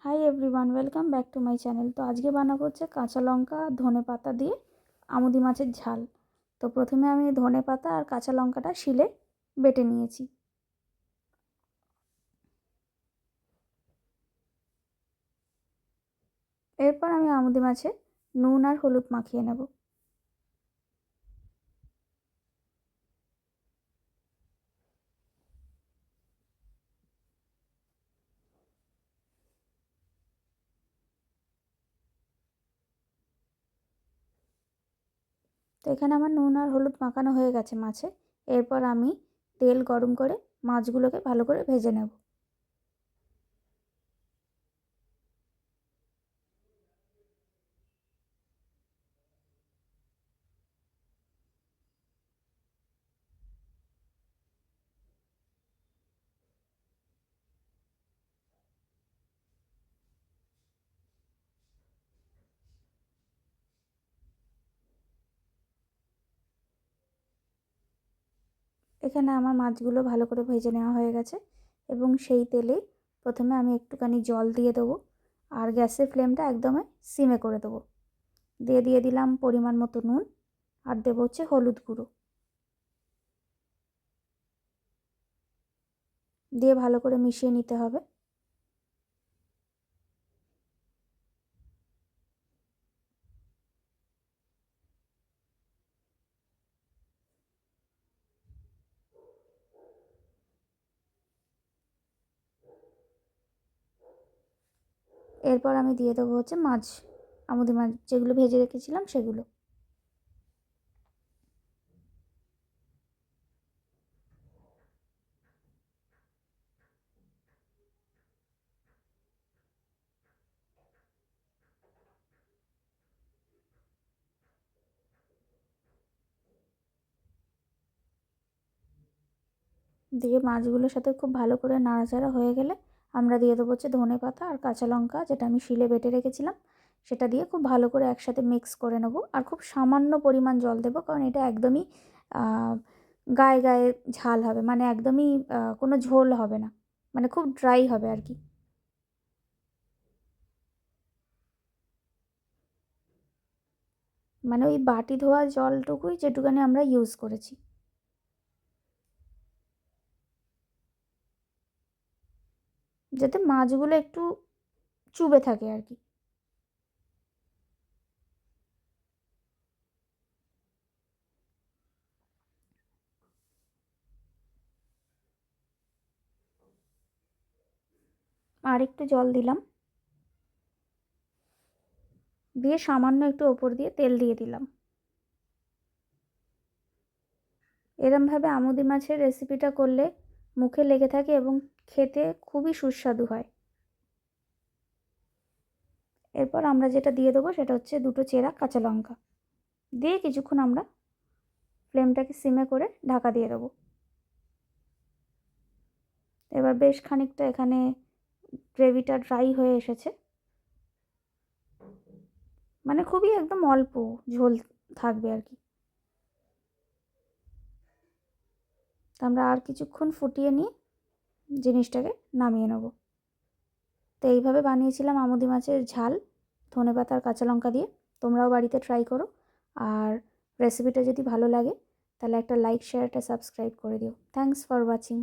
Hi everyone, welcome back to my channel. তো আজকে বানাবো হচ্ছে কাঁচা লঙ্কা ধনে পাতা দিয়ে আমুদি মাছের ঝাল। তো প্রথমে আমি ধনে পাতা আর কাঁচা লঙ্কাটা শিলে বেটে নিয়েছি। এরপর আমি আমুদি মাছে নুন আর হলুদ মাখিয়ে নেব। তো এখানে আমার নুন আর হলুদ মাখানো হয়ে গেছে মাছে। এরপর আমি তেল গরম করে মাছগুলোকে ভালো করে ভেজে নেব। এখানে আমার মাছগুলো ভালো করে ভেজে নেওয়া হয়ে গেছে এবং সেই তেলেই প্রথমে আমি একটুখানি জল দিয়ে দেবো আর গ্যাসের ফ্লেমটা একদমই সিমে করে দেবো। দিয়ে দিলাম পরিমাণ মতো নুন আর দেবো হচ্ছে হলুদ গুঁড়ো, দিয়ে ভালো করে মিশিয়ে নিতে হবে। এরপর আমি দিয়ে দেবো হচ্ছে মাছ, আমুদি মাছ যেগুলো ভেজে রেখেছিলাম সেগুলো। দিয়ে মাছগুলোর সাথে খুব ভালো করে নাড়াচাড়া হয়ে গেলে আমরা দিয়ে দেবো হচ্ছে ধনে পাতা আর কাঁচা লঙ্কা, যেটা আমি শিলে বেটে রেখেছিলাম সেটা দিয়ে খুব ভালো করে একসাথে মিক্স করে নেবো। আর খুব সামান্য পরিমাণ জল দেবো, কারণ এটা একদমই গায়ে গায়ে ঝাল হবে, মানে একদমই কোনো ঝোল হবে না, মানে খুব ড্রাই হবে আর কি। মানে ওই বাটি ধোয়া জলটুকুই যেটুকানি আমরা ইউজ করেছি। যাতে মাছগুলো একটু চুবে থাকে আর কি। আর একটু জল দিলাম, দিয়ে সামান্য একটু ওপর দিয়ে তেল দিয়ে দিলাম। এরমভাবে আমুদি মাছের রেসিপিটা করলে মুখে লেগে থাকে এবং খেতে খুবই সুস্বাদু হয়। এরপর আমরা যেটা দিয়ে দেবো সেটা হচ্ছে দুটো চেরা কাঁচা লঙ্কা, দিয়ে কিছুক্ষণ আমরা ফ্লেমটাকে সিমে করে ঢাকা দিয়ে দেবো। এবার বেশ খানিকটা এখানে গ্রেভিটা ড্রাই হয়ে এসেছে, মানে খুবই একদম অল্প ঝোল থাকবে আর কি। তো আমরা আর কিছুক্ষণ ফুটিয়ে নিয়ে জিনিসটাকে নামিয়ে নেব। তো এইভাবে বানিয়েছিলাম আমুদি মাছের ঝাল ধনেপাতা আর কাঁচা লঙ্কা দিয়ে। তোমরাও বাড়িতে ট্রাই করো। আর রেসিপিটা যদি ভালো লাগে তাহলে একটা লাইক, শেয়ার, একটা সাবস্ক্রাইব করে দিও। Thanks for watching.